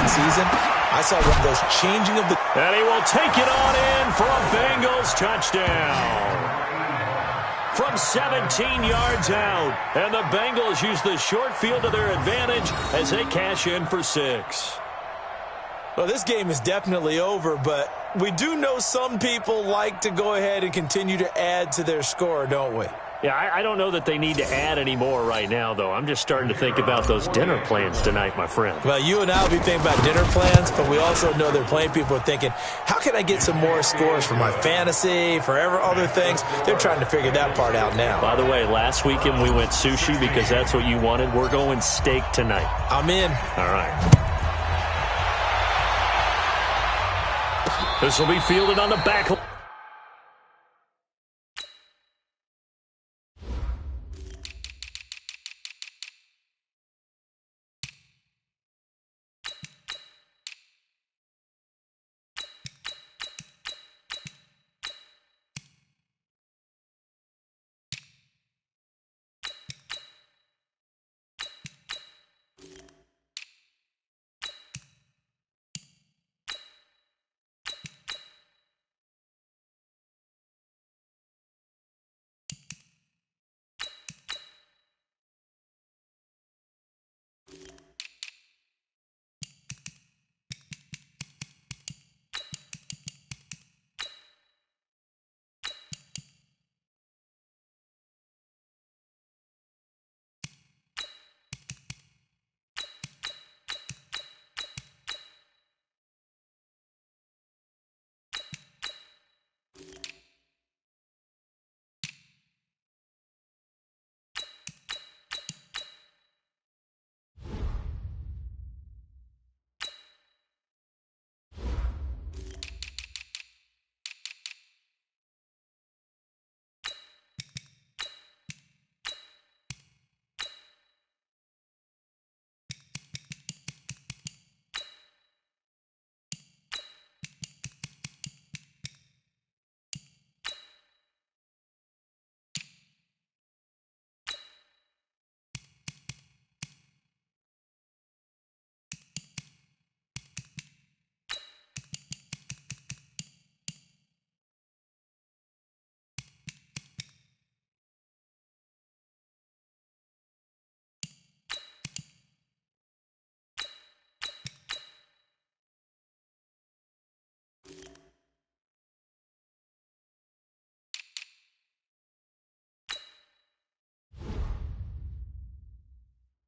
C: season, I saw one of those changing of the...
A: And he will take it on in for a Bengals touchdown. From 17 yards out. And the Bengals use the short field to their advantage as they cash in for 6.
C: Well, this game is definitely over, but we do know some people like to go ahead and continue to add to their score, don't we?
A: Yeah, I don't know that they need to add any more right now, though. I'm just starting to think about those dinner plans tonight, my friend.
C: Well, you and I will be thinking about dinner plans, but we also know there are plenty of people are thinking, how can I get some more scores for my fantasy, for other things? They're trying to figure that part out now.
A: By the way, last weekend we went sushi because that's what you wanted. We're going steak tonight.
C: I'm in.
A: All right. This will be fielded on the back.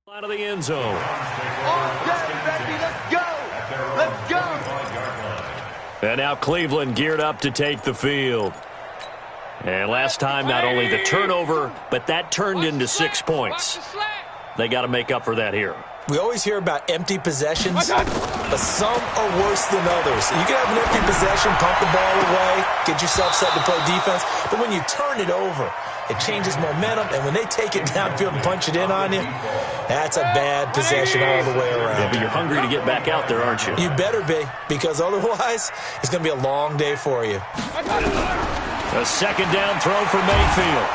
A: Out of the end zone.
B: Okay, baby, let's go. Let's go.
A: And now Cleveland geared up to take the field. And last time, not only the turnover, but that turned into 6 points. They got to make up for that here.
C: We always hear about empty possessions, but some are worse than others. You can have an empty possession, pump the ball away, get yourself set to play defense, but when you turn it over, it changes momentum, and when they take it downfield and punch it in on you, that's a bad possession all the way around.
A: Yeah, but you're hungry to get back out there, aren't you?
C: You better be, because otherwise, it's going to be a long day for you.
A: A second down throw for Mayfield.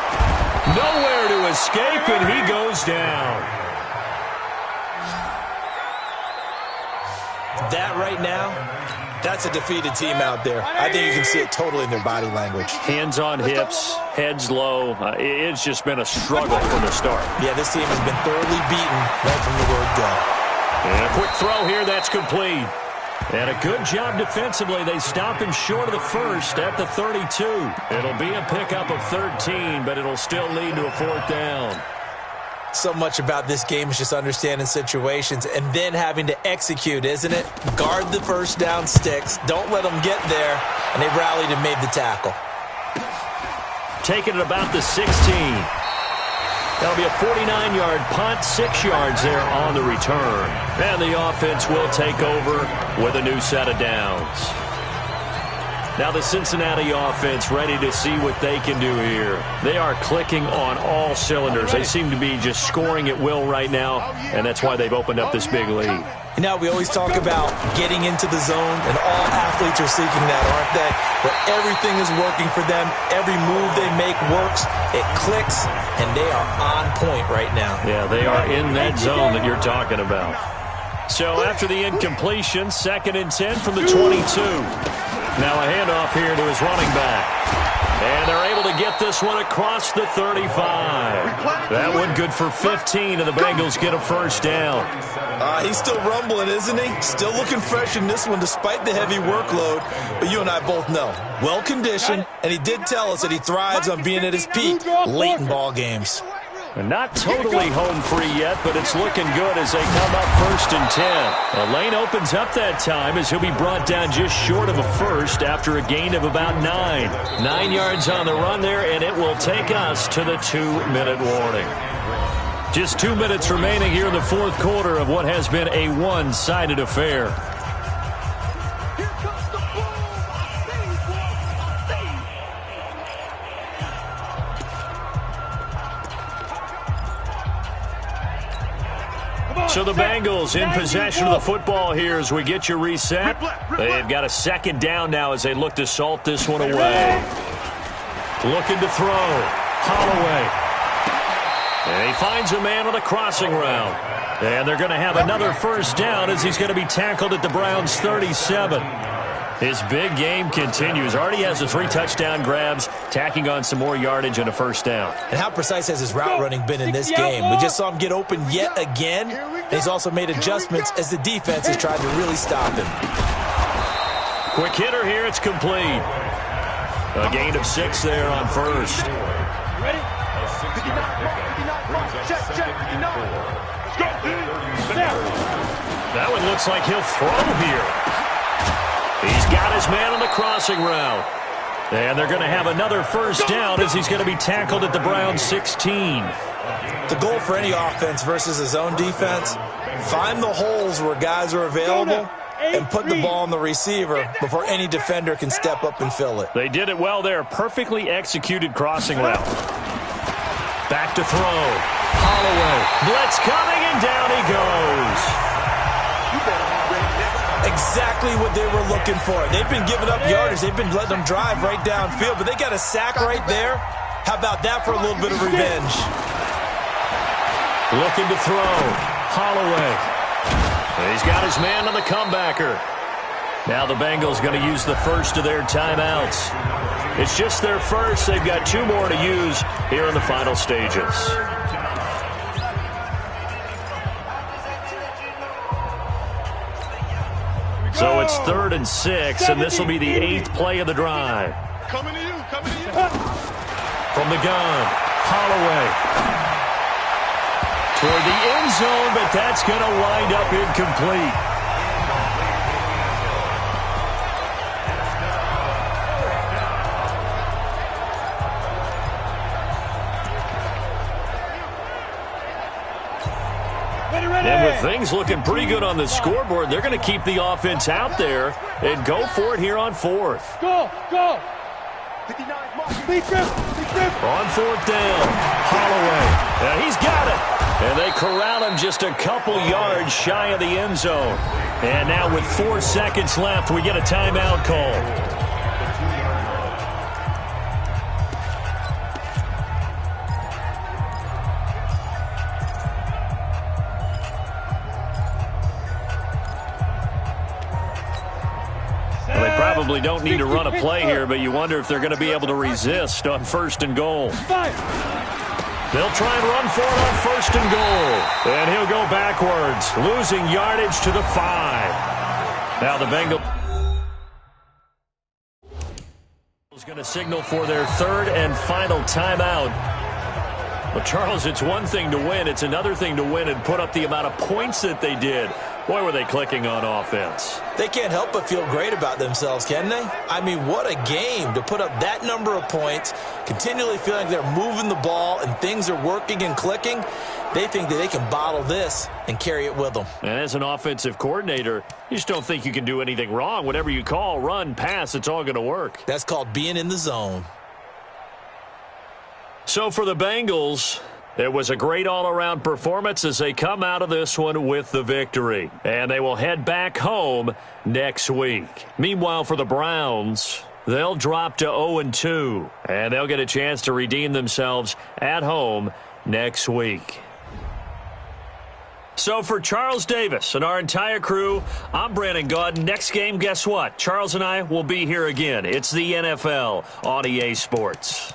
A: Nowhere to escape, and he goes down.
C: That right now, that's a defeated team out there. I think you can see it totally in their body language.
A: Hands on hips, heads low. It's just been a struggle from the start.
C: Yeah, this team has been thoroughly beaten right from the word go.
A: And a quick throw here, that's complete. And a good job defensively. They stop him short of the first at the 32. It'll be a pickup of 13, but it'll still lead to a fourth down.
C: So much about this game is just understanding situations and then having to execute, isn't it? Guard the first down sticks. Don't let them get there. And they rallied and made the tackle.
A: Taking it about the 16. That'll be a 49-yard punt, 6 yards there on the return. And the offense will take over with a new set of downs. Now the Cincinnati offense ready to see what they can do here. They are clicking on all cylinders. They seem to be just scoring at will right now, and that's why they've opened up this big lead.
C: You know, we always talk about getting into the zone, and all athletes are seeking that, aren't they? Where everything is working for them. Every move they make works. It clicks, and they are on point right now.
A: Yeah, they are in that zone that you're talking about. So after the incompletion, 2nd and 10 from the 22. Now a handoff here to his running back. And they're able to get this one across the 35. That one good for 15, and the Bengals get a first down.
C: He's still rumbling, isn't he? Still looking fresh in this one despite the heavy workload. But you and I both know, well-conditioned, and he did tell us that he thrives on being at his peak late in ball games.
A: And not totally home free yet, but it's looking good as they come up 1st and 10. A lane opens up that time as he'll be brought down just short of a first after a gain of about 9. 9 yards on the run there, and it will take us to the 2-minute warning. Just 2 minutes remaining here in the fourth quarter of what has been a one-sided affair. So the Bengals in possession of the football here as we get you reset. They've got a second down now as they look to salt this one away. Looking to throw. Holloway. And he finds a man on the crossing route. And they're going to have another first down as he's going to be tackled at the Browns' 37. His big game continues. Already has the 3 touchdown grabs, tacking on some more yardage and a first down.
C: And how precise has his route running been in this game? We just saw him get open yet again. And he's also made adjustments as the defense has tried to really stop him.
A: Quick hitter here. It's complete. A gain of 6 there on first.
B: Ready?
A: That one looks like he'll throw here. He's got his man on the crossing route. And they're going to have another first down as he's going to be tackled at the Browns' 16.
C: The goal for any offense versus his own defense, find the holes where guys are available and put the ball on the receiver before any defender can step up and fill it.
A: They did it well there. Perfectly executed crossing route. Back to throw. Holloway. Blitz coming, and down he goes.
C: Exactly what they were looking for. They've been giving up yardage. They've been letting them drive right downfield, but they got a sack right there. How about that for a little bit of revenge?
A: Looking to throw. Holloway. And he's got his man on the comebacker. Now the Bengals going to use the first of their timeouts. It's just their first. They've got 2 more to use here in the final stages. So it's 3rd and 6, and this will be the 8th play of the drive.
B: Coming to you.
A: From the gun, Holloway. toward the end zone, but that's going to wind up incomplete. And with things looking pretty good on the scoreboard, they're going to keep the offense out there and go for it here on fourth.
B: Go! On
A: fourth down, Holloway. He's got it. And they corral him just a couple yards shy of the end zone. And now with 4 seconds left, we get a timeout call. Probably don't need to run a play here, but you wonder if they're going to be able to resist on 1st and goal. They'll try and run for it on 1st and goal. And he'll go backwards, losing yardage to the 5. Now the Bengals is going to signal for their 3rd and final timeout. But, Charles, it's one thing to win. It's another thing to win and put up the amount of points that they did. Boy, were they clicking on offense.
C: They can't help but feel great about themselves, can they? I mean, what a game to put up that number of points, continually feeling like they're moving the ball and things are working and clicking. They think that they can bottle this and carry it with them.
A: And as an offensive coordinator, you just don't think you can do anything wrong. Whatever you call, run, pass, it's all going to work.
C: That's called being in the zone.
A: So for the Bengals, it was a great all-around performance as they come out of this one with the victory. And they will head back home next week. Meanwhile, for the Browns, they'll drop to 0-2. And they'll get a chance to redeem themselves at home next week. So for Charles Davis and our entire crew, I'm Brandon Gaudin. Next game, guess what? Charles and I will be here again. It's the NFL on EA Sports.